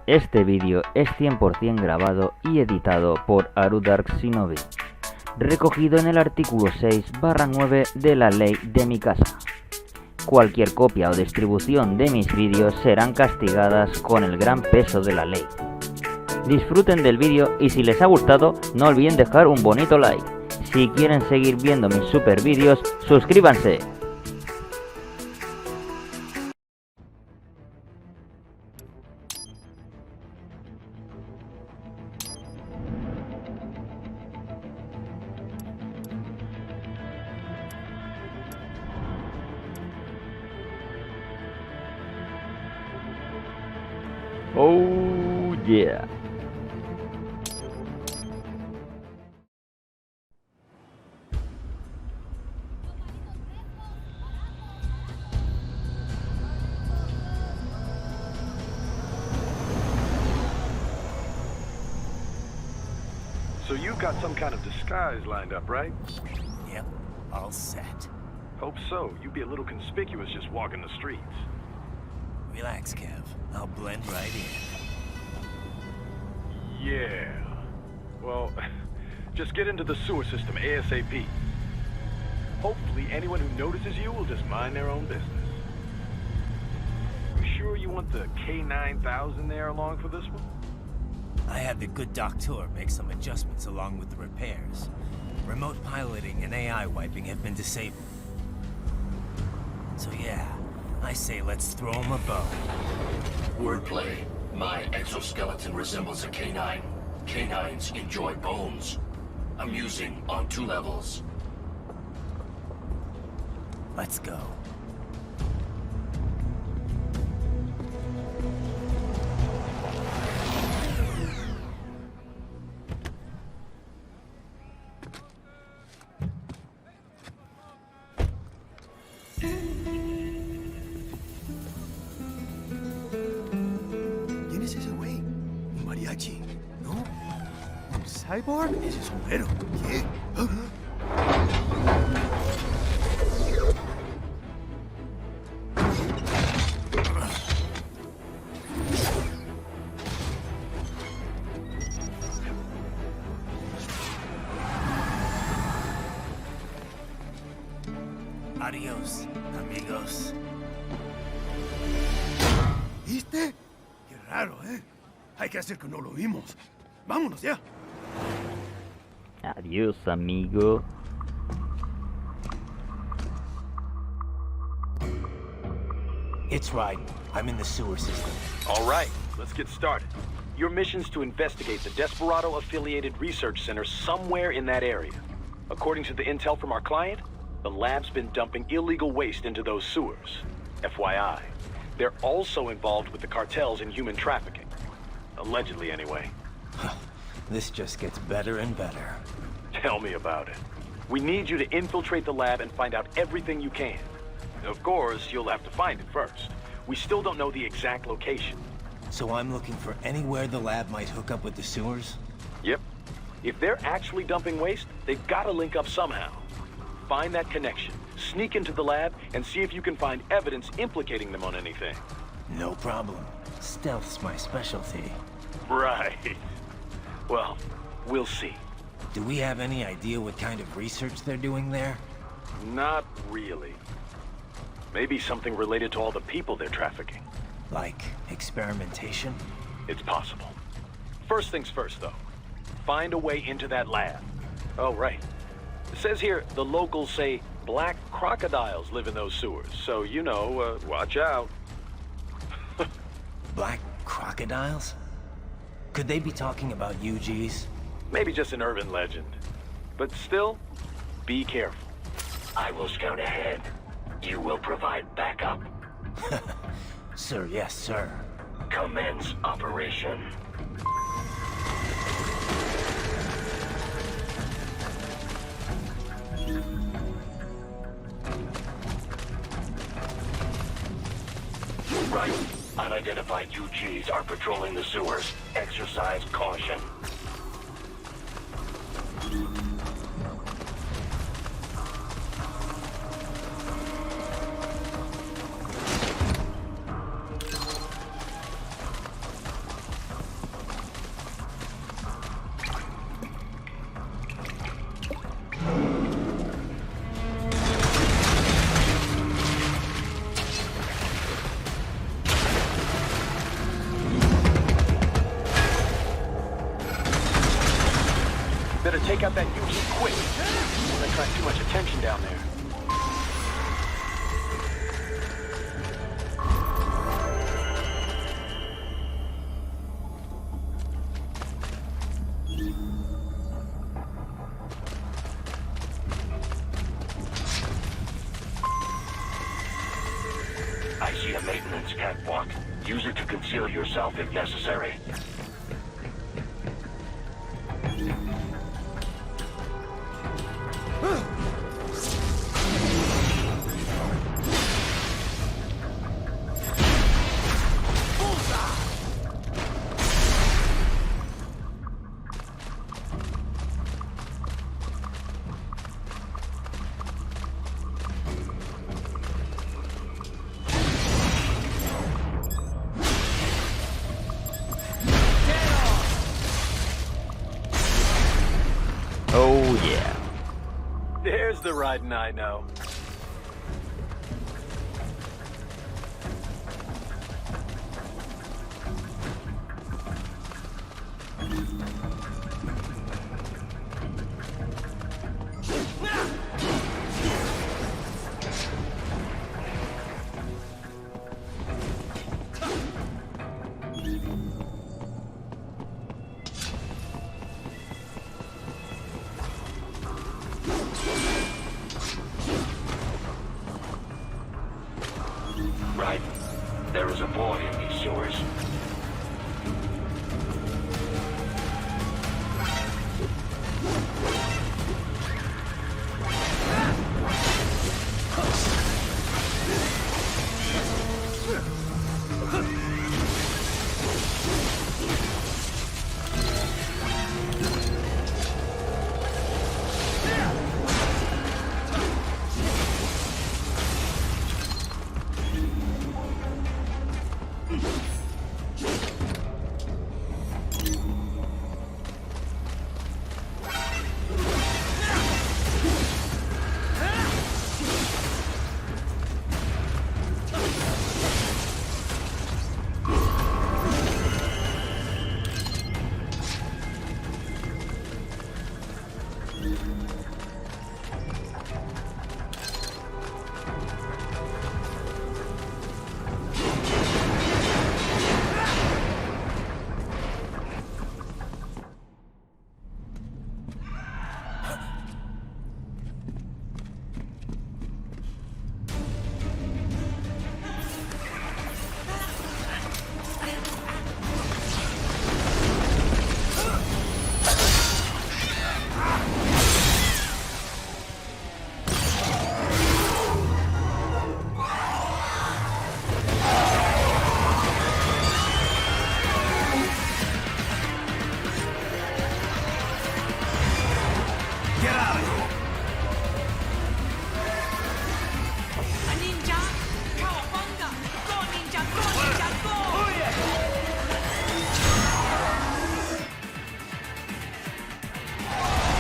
Este vídeo es 100% grabado y editado por Shinobi, recogido en el artículo 6/9 de la ley de mi casa. Cualquier copia o distribución de mis vídeos serán castigadas con el gran peso de la ley. Disfruten del vídeo y si les ha gustado no olviden dejar un bonito like. Si quieren seguir viendo mis super vídeos, suscríbanse. Oh yeah. So you got some kind of disguise lined up, right? Yep, all set. Hope so. You'd be a little conspicuous just walking the streets. Relax, Kev. I'll blend right in. Yeah. Well, just get into the sewer system ASAP. Hopefully anyone who notices you will just mind their own business. You sure you want the K9000 there along for this one? I had the good doctor make some adjustments along with the repairs. Remote piloting and AI wiping have been disabled. So yeah, I say let's throw him a bone. Wordplay. My exoskeleton resembles a canine. Canines enjoy bones. Amusing on 2 levels. Let's go. ¿Quién es ese güey? ¿Un mariachi? ¿No? ¿Un cyborg? Ese sombrero. ¿Qué? Adiós, amigos. ¿Viste? Qué raro, ¿eh? Hay que hacer que no lo vimos. Vámonos ya. Adiós, amigo. It's Raiden. I'm in the sewer system. All right, let's get started. Your mission's to investigate the Desperado-affiliated research center somewhere in that area. According to the intel from our client, the lab's been dumping illegal waste into those sewers. FYI, they're also involved with the cartels in human trafficking. Allegedly, anyway. This just gets better and better. Tell me about it. We need you to infiltrate the lab and find out everything you can. Of course, you'll have to find it first. We still don't know the exact location. So I'm looking for anywhere the lab might hook up with the sewers? Yep. If they're actually dumping waste, they've got to link up somehow. Find that connection, sneak into the lab, and see if you can find evidence implicating them on anything. No problem. Stealth's my specialty. Right. Well, we'll see. Do we have any idea what kind of research they're doing there? Not really. Maybe something related to all the people they're trafficking. Like experimentation? It's possible. First things first, though. Find a way into that lab. Oh, right. It says here the locals say black crocodiles live in those sewers, so, you know, watch out. Black crocodiles? Could they be talking about UGs? Maybe just an urban legend. But still, be careful. I will scout ahead. You will provide backup. Sir, yes, sir. Commence operation. Right. Unidentified UGs are patrolling the sewers. Exercise caution. take out that UG quick. Don't attract too much attention down there. I see a maintenance catwalk. Use it to conceal yourself if necessary. Oh yeah. There's the Raiden I know. Right. There is a boy in these sewers.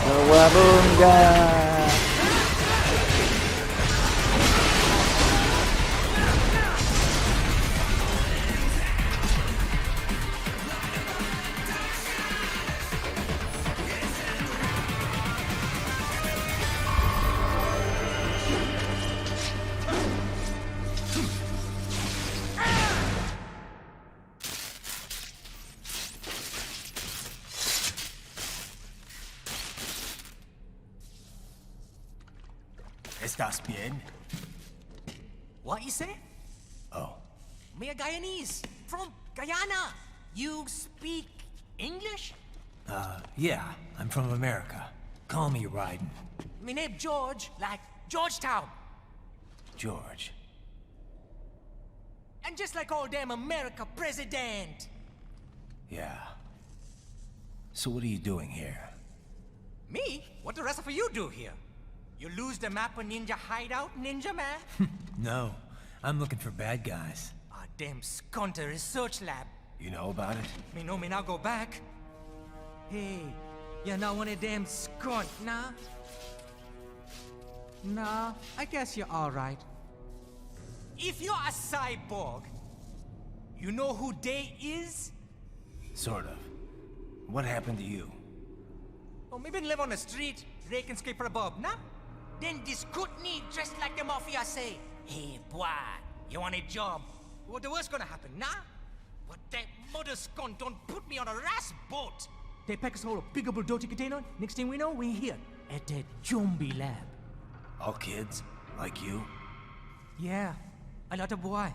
Kawabunga. ¿Estás bien? What you say? Oh. Me a Guyanese from Guyana. You speak English? Yeah, I'm from America. Call me Raiden. Me name George, like Georgetown. George. And just like all damn America president. Yeah. So what are you doing here? Me? What the rest of you do here? You lose the map of Ninja Hideout, Ninja Man? No, I'm looking for bad guys. A damn skunter research lab. You know about it? Me know me now go back. Hey, you're not one of them skunt, nah? Nah, I guess you're alright. If you're a cyborg, you know who Day is? Sort of. What happened to you? Oh, maybe live on the street, rake and scrape for a bob, nah? Then this good need dressed like the mafia say, hey, boy, you want a job? What the worst gonna happen, nah? But that mother scum don't put me on a ras boat. They pack us all a big old dirty container. Next thing we know, we're here at that zombie lab. All kids? Like you? Yeah, a lot of boy.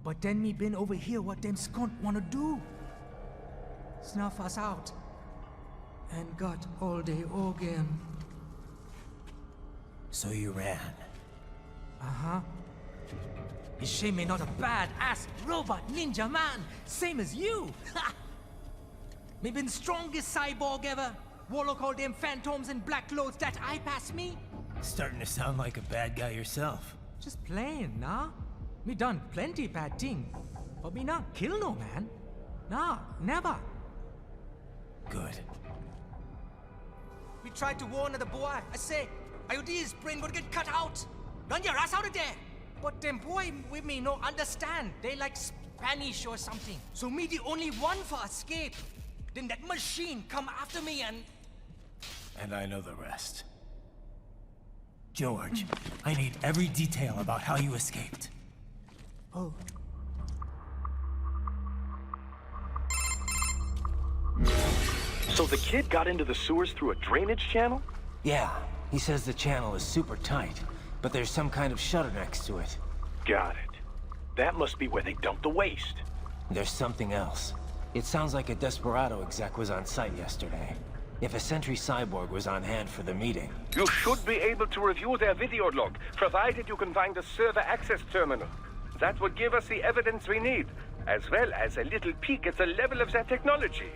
But then me been over here what them skunt wanna do. Snuff us out. And got all the organ. So you ran. Uh-huh. It's shame me not a bad-ass robot ninja man, same as you. Me been strongest cyborg ever. Warlock all them phantoms in black clothes that eye pass me. Starting to sound like a bad guy yourself. Just playing, nah? Me done plenty bad thing. But me not kill no man. Nah, never. Good. We tried to warn the boy. I say, IOD's brain gonna get cut out. Run your ass out of there. But them boy with me no understand. They like Spanish or something. So me the only one for escape. Then that machine come after me and... And I know the rest. George, I need every detail about how you escaped. Oh. So the kid got into the sewers through a drainage channel? Yeah, he says the channel is super tight, but there's some kind of shutter next to it. Got it. That must be where they dumped the waste. There's something else. It sounds like a Desperado exec was on site yesterday. If a Sentry Cyborg was on hand for the meeting. You should be able to review their video log, provided you can find the server access terminal. That would give us the evidence we need, as well as a little peek at the level of their technology.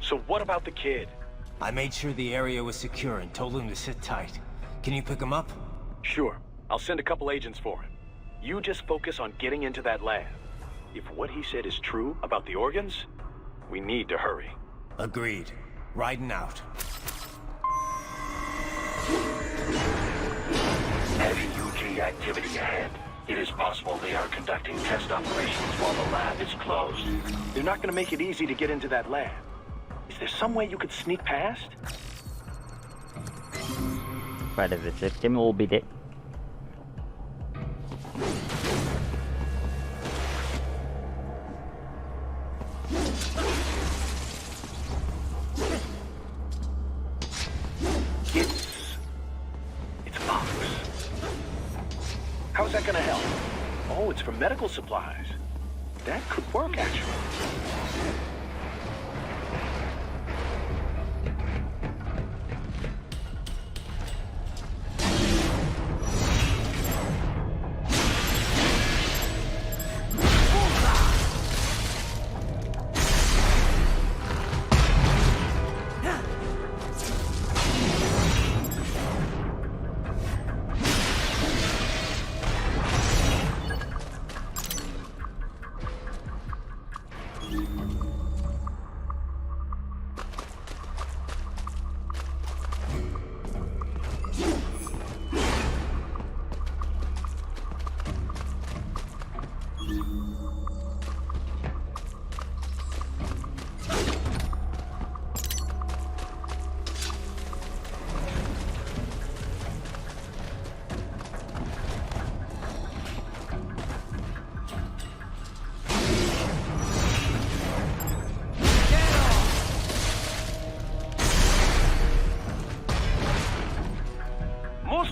So what about the kid? I made sure the area was secure and told him to sit tight. Can you pick him up? Sure. I'll send a couple agents for him. You just focus on getting into that lab. If what he said is true about the organs, we need to hurry. Agreed. Raiden out. Heavy UG activity ahead. It is possible they are conducting test operations while the lab is closed. They're not going to make it easy to get into that lab. Is there some way you could sneak past? Parece ser que me olvidé. It's a box. How's that gonna help? Oh, it's for medical supplies. That could work, actually.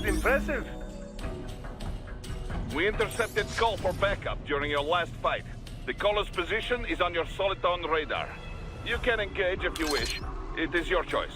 Impressive. We intercepted call for backup during your last fight. The caller's position is on your Soliton radar. You can engage if you wish. It is your choice.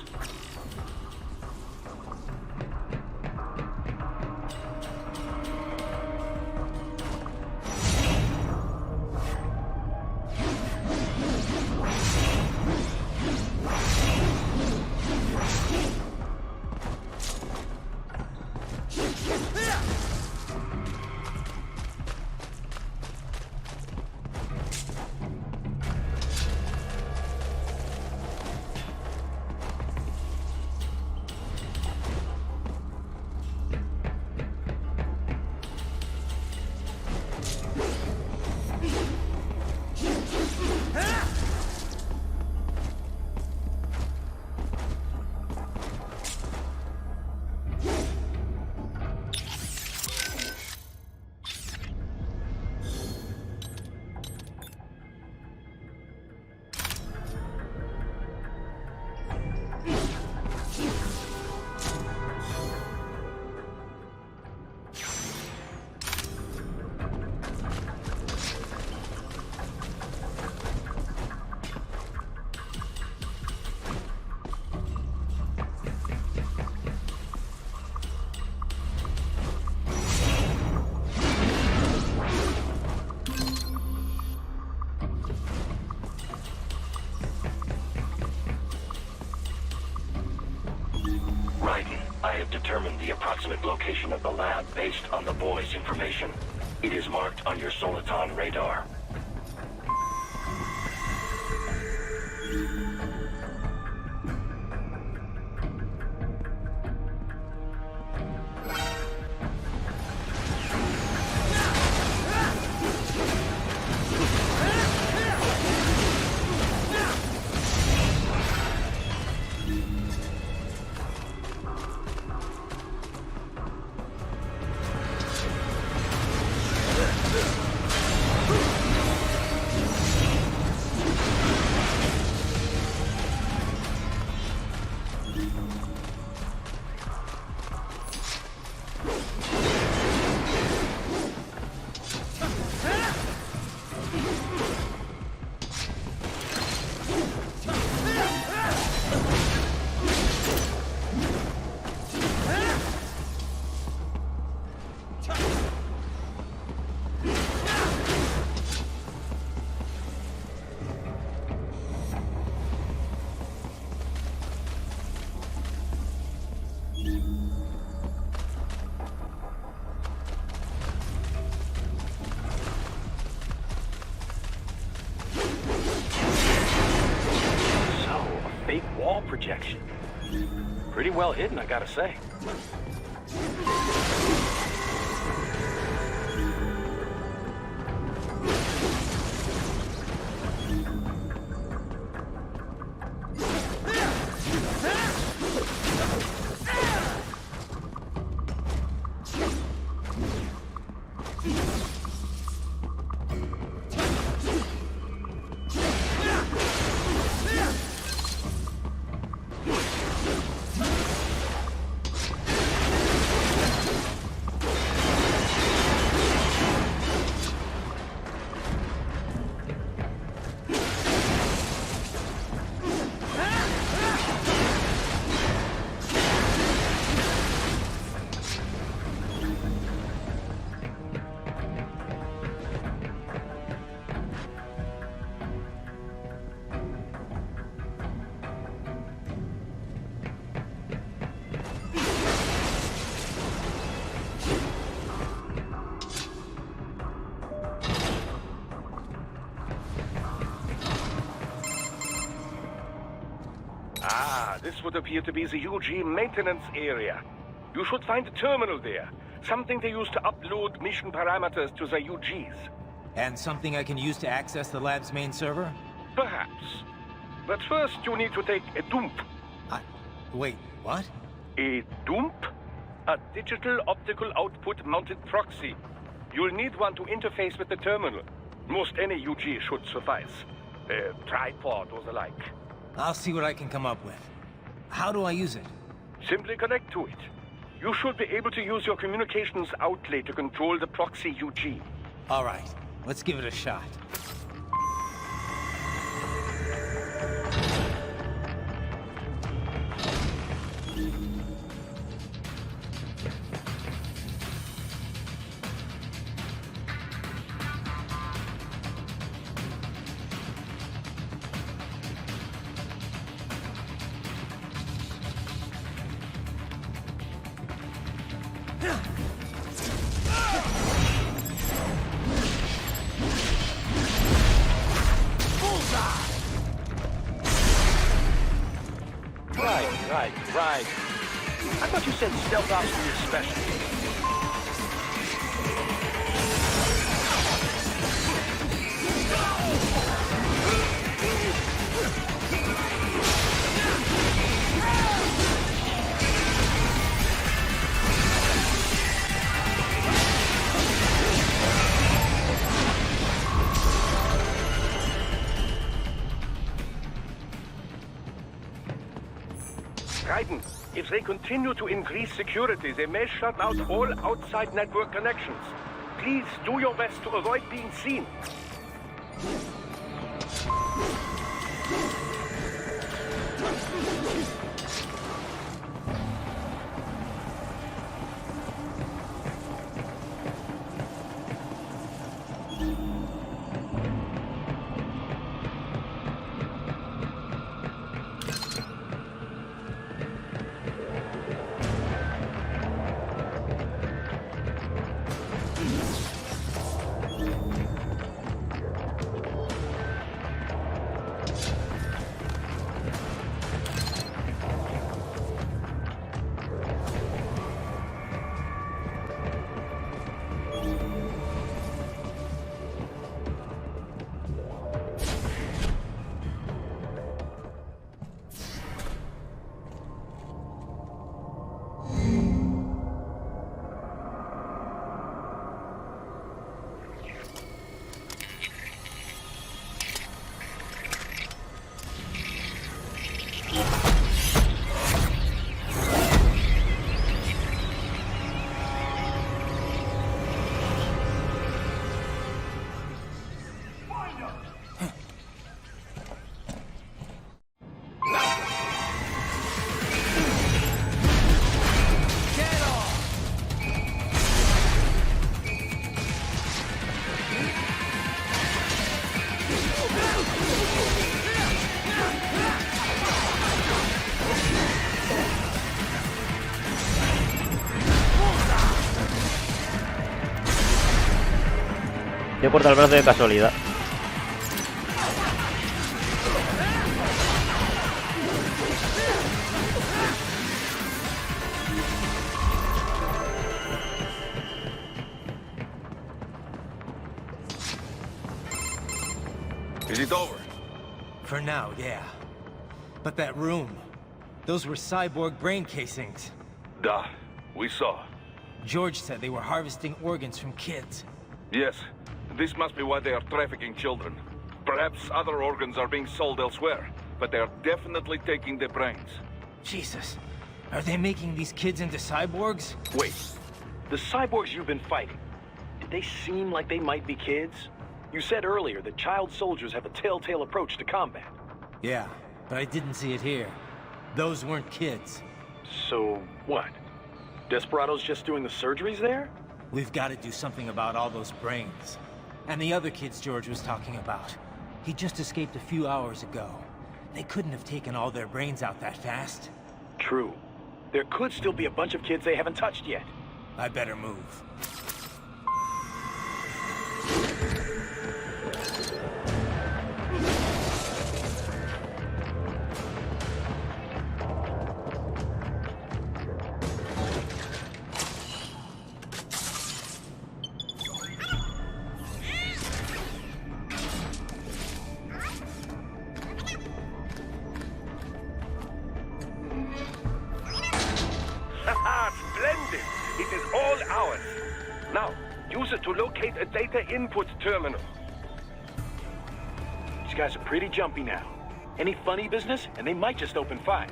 have determined the approximate location of the lab based on the boy's information. It is marked on your Soliton radar. Projection. Pretty well hidden, I gotta say. This would appear to be the UG maintenance area. You should find a terminal there. Something they use to upload mission parameters to the UGs. And something I can use to access the lab's main server? Perhaps. But first you need to take a dump. Wait, what? A dump? A digital optical output mounted proxy. You'll need one to interface with the terminal. Most any UG should suffice. A tripod or the like. I'll see what I can come up with. How do I use it? Simply connect to it. You should be able to use your communications outlet to control the proxy UG. All right, let's give it a shot. Right. I thought you said stealth ops were your specialty. Raiden, if they continue to increase security, they may shut out all outside network connections. Please do your best to avoid being seen. Te corta el brazo de casualidad. Is it over? For now, yeah. But that room, those were cyborg brain casings. Duh, we saw. George said they were harvesting organs from kids. Yes, this must be why they are trafficking children. Perhaps other organs are being sold elsewhere, but they are definitely taking the brains. Jesus, are they making these kids into cyborgs? Wait, the cyborgs you've been fighting, did they seem like they might be kids? You said earlier that child soldiers have a telltale approach to combat. Yeah, but I didn't see it here. Those weren't kids. So, what? Desperado's just doing the surgeries there? We've got to do something about all those brains. And the other kids George was talking about. He just escaped a few hours ago. They couldn't have taken all their brains out that fast. True. There could still be a bunch of kids they haven't touched yet. I better move. Splendid! It is all ours. Now, use it to locate a data input terminal. These guys are pretty jumpy now. Any funny business, and they might just open fire.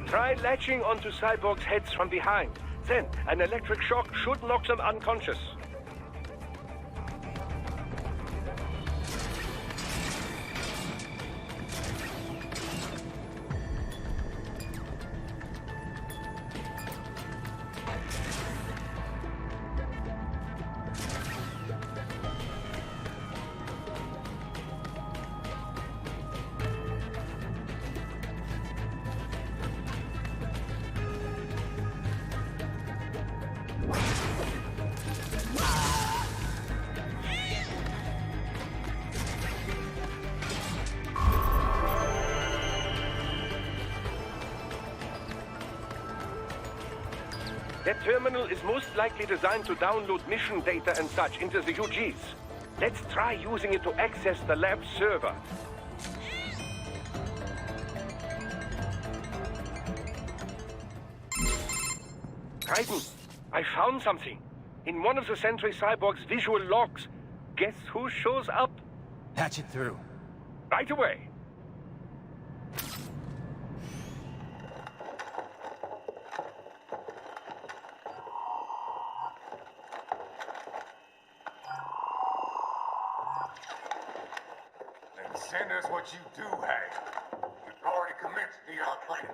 Try latching onto cyborgs' heads from behind. Then, an electric shock should knock them unconscious. That terminal is most likely designed to download mission data and such into the UGs. Let's try using it to access the lab server. Raiden, I found something. In one of the Sentry Cyborg's visual logs. Guess who shows up? Patch it through. Right away. Send us what you do have. You've already commenced the plan.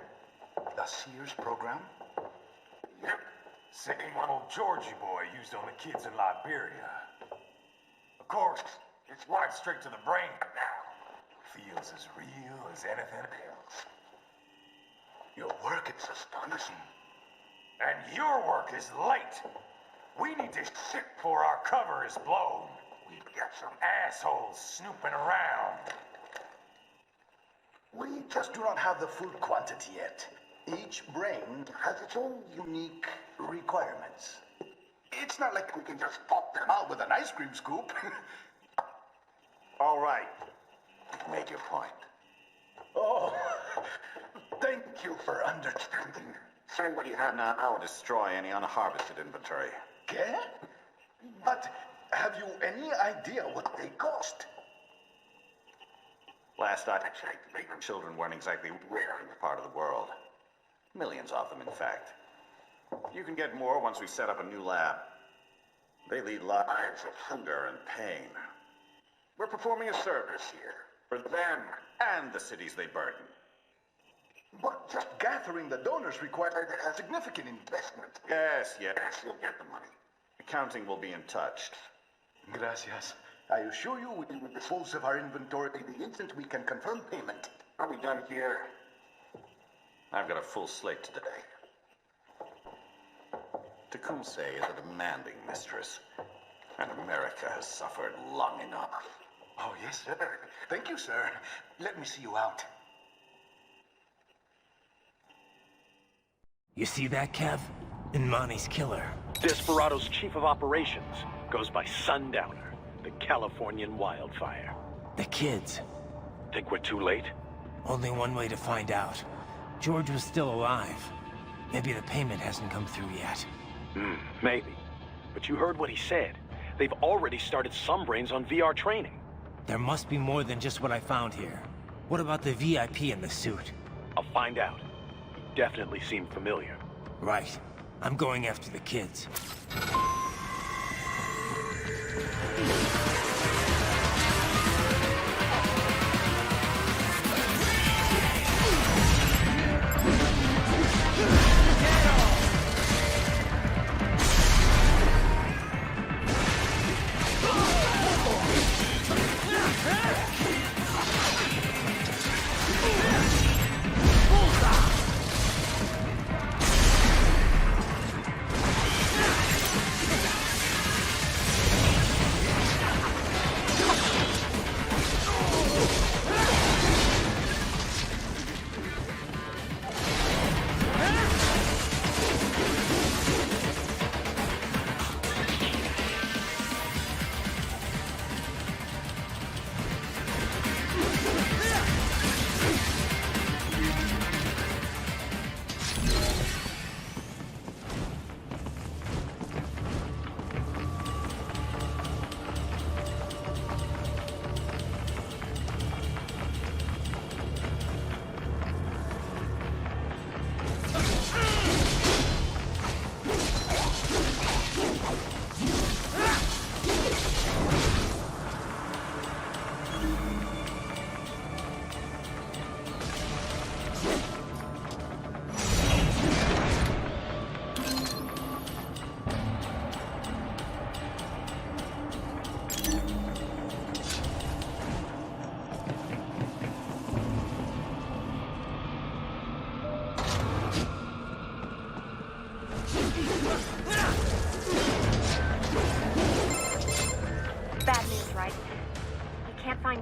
The Sears program? Yep. Same one old Georgie boy used on the kids in Liberia. Of course, it's right straight to the brain now. Feels as real as anything else. Your work is astonishing. And your work is late. We need this shit before our cover is blown. We've got some assholes snooping around. We just do not have the full quantity yet. Each brain has its own unique requirements. It's not like we can just pop them out with an ice cream scoop. All right. Make your point. Oh, thank you for understanding. Send what you have now, or destroy any unharvested inventory. Okay? But have you any idea what they cost? Last I checked, children weren't exactly rare in the part of the world. Millions of them, in fact. You can get more once we set up a new lab. They lead lives of hunger and pain. We're performing a service here for them and the cities they burden. But just gathering the donors required a significant investment. Yes, you'll get the money. Accounting will be in touch. Gracias. I assure you we will dispose of our inventory the instant we can confirm payment. Are we done here? I've got a full slate today. Tecumseh is a demanding mistress, and America has suffered long enough. Oh, yes, sir. Thank you, sir. Let me see you out. You see that, Kev? Imani's killer. Desperado's chief of operations goes by Sundowner, the Californian wildfire. The kids. Think we're too late? Only one way to find out. George was still alive. Maybe the payment hasn't come through yet. Maybe. But you heard what he said. They've already started some brains on VR training. There must be more than just what I found here. What about the VIP in the suit? I'll find out. He definitely seemed familiar. Right. I'm going after the kids.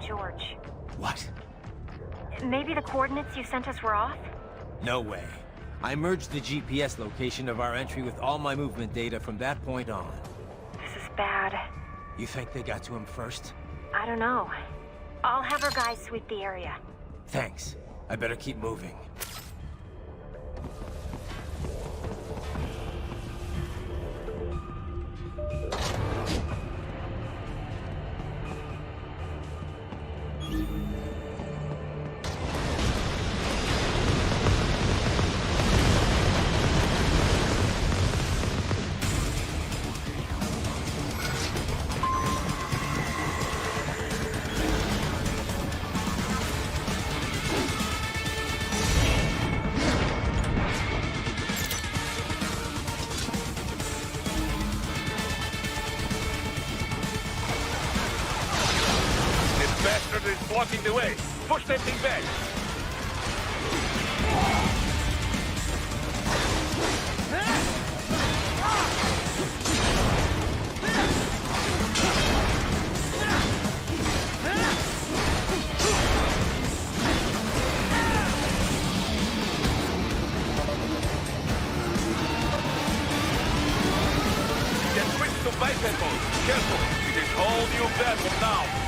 George. What? Maybe the coordinates you sent us were off? No way. I merged the GPS location of our entry with all my movement data from that point on. This is bad. You think they got to him first? I don't know. I'll have our guys sweep the area. Thanks. I better keep moving. Blocking the way. Push that thing back. Get switched to biped mode. Careful. It is whole new battle now.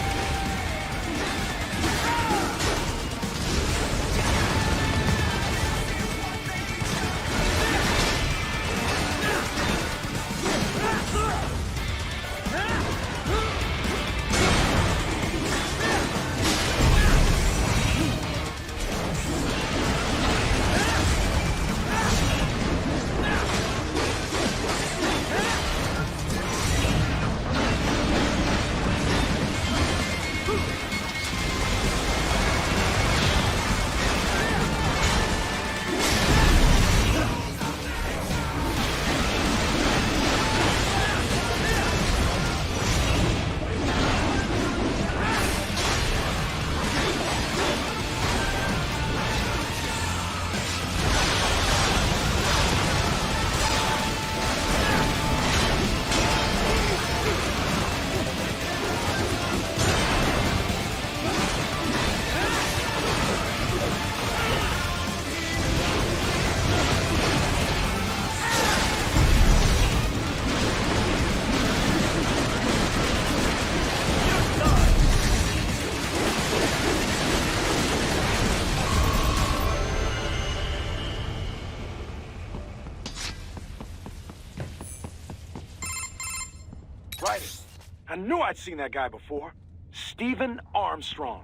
I knew I'd seen that guy before. Stephen Armstrong.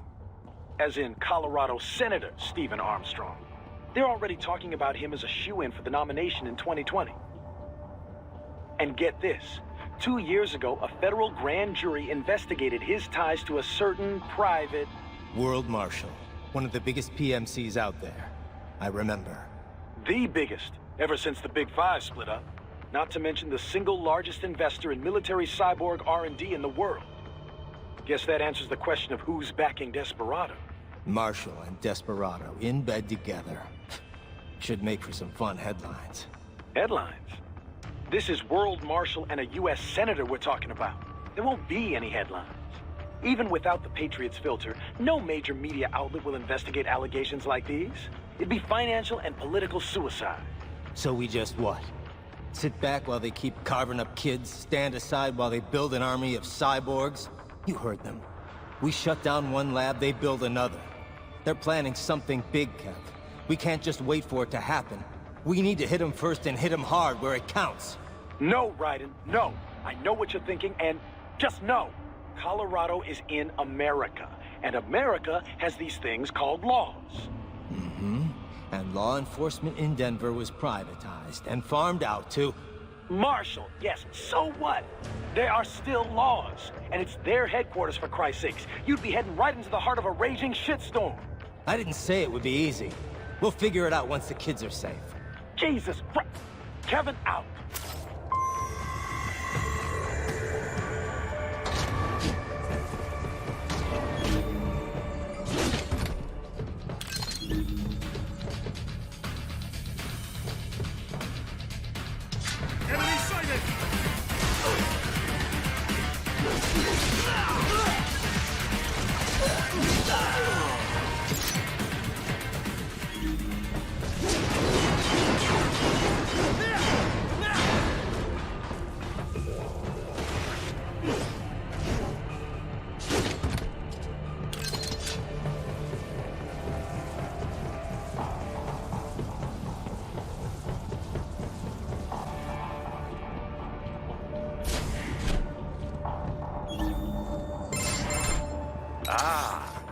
As in Colorado Senator Stephen Armstrong. They're already talking about him as a shoo-in for the nomination in 2020. And get this. 2 years ago, a federal grand jury investigated his ties to a certain private... World Marshal. One of the biggest PMCs out there. I remember. The biggest, ever since the Big Five split up. Not to mention the single largest investor in military cyborg R&D in the world. Guess that answers the question of who's backing Desperado. Marshall and Desperado in bed together. Should make for some fun headlines. Headlines? This is World Marshal and a U.S. Senator we're talking about. There won't be any headlines. Even without the Patriots filter, no major media outlet will investigate allegations like these. It'd be financial and political suicide. So we just what? Sit back while they keep carving up kids, stand aside while they build an army of cyborgs? You heard them. We shut down one lab, they build another. They're planning something big, Kev. We can't just wait for it to happen. We need to hit them first and hit them hard where it counts. No, Raiden, no. I know what you're thinking, and just know. Colorado is in America, and America has these things called laws. Mm-hmm. And law enforcement in Denver was privatized and farmed out to... Marshall, yes, so what? There are still laws, and it's their headquarters, for Christ's sakes. You'd be heading right into the heart of a raging shitstorm. I didn't say it would be easy. We'll figure it out once the kids are safe. Jesus Christ. Kevin, out. Enemy sighted!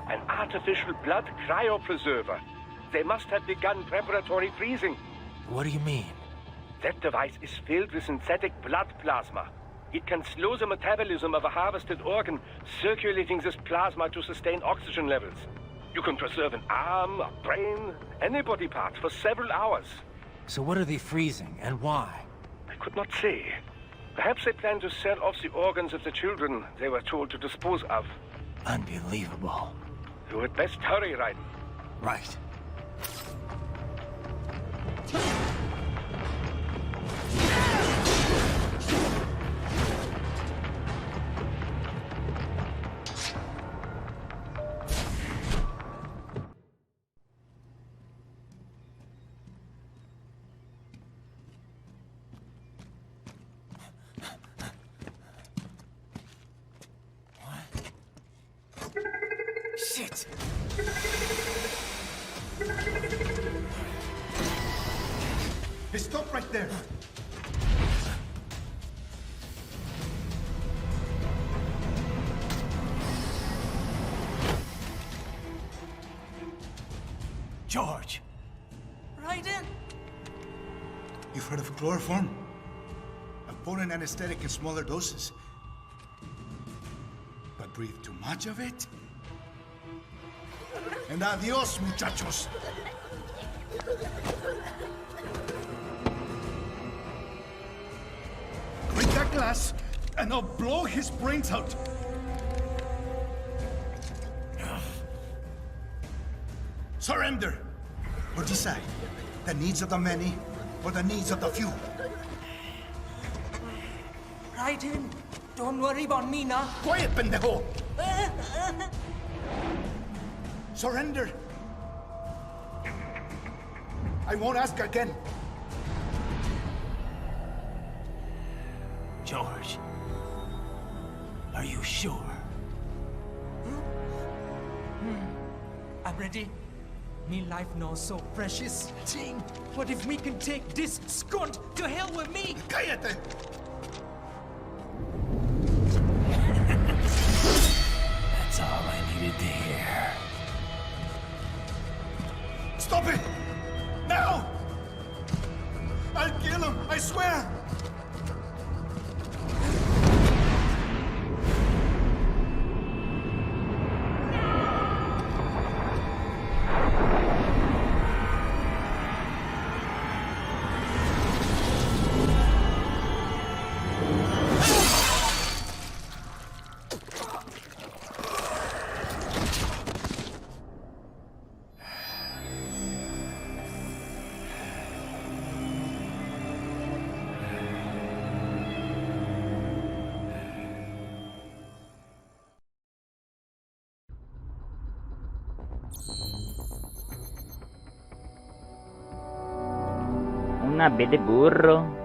An artificial blood cryopreserver. They must have begun preparatory freezing. What do you mean? That device is filled with synthetic blood plasma. It can slow the metabolism of a harvested organ, circulating this plasma to sustain oxygen levels. You can preserve an arm, a brain, any body part for several hours. So what are they freezing, and why? I could not say. Perhaps they plan to sell off the organs of the children they were told to dispose of. Unbelievable. You had best hurry, Raiden. Right. Shit! Hey, stop right there. George! Raiden! You've heard of chloroform? A potent anesthetic in smaller doses. But breathe too much of it? And adios, muchachos. Break that glass, and I'll blow his brains out. Surrender, or decide the needs of the many or the needs of the few. Raiden, don't worry about me now. Quiet, pendejo! Surrender. I won't ask again. George, are you sure? I'm ready. Me life now so precious. Ting, what if me can take this skunt to hell with me? Cállate! Una B de burro.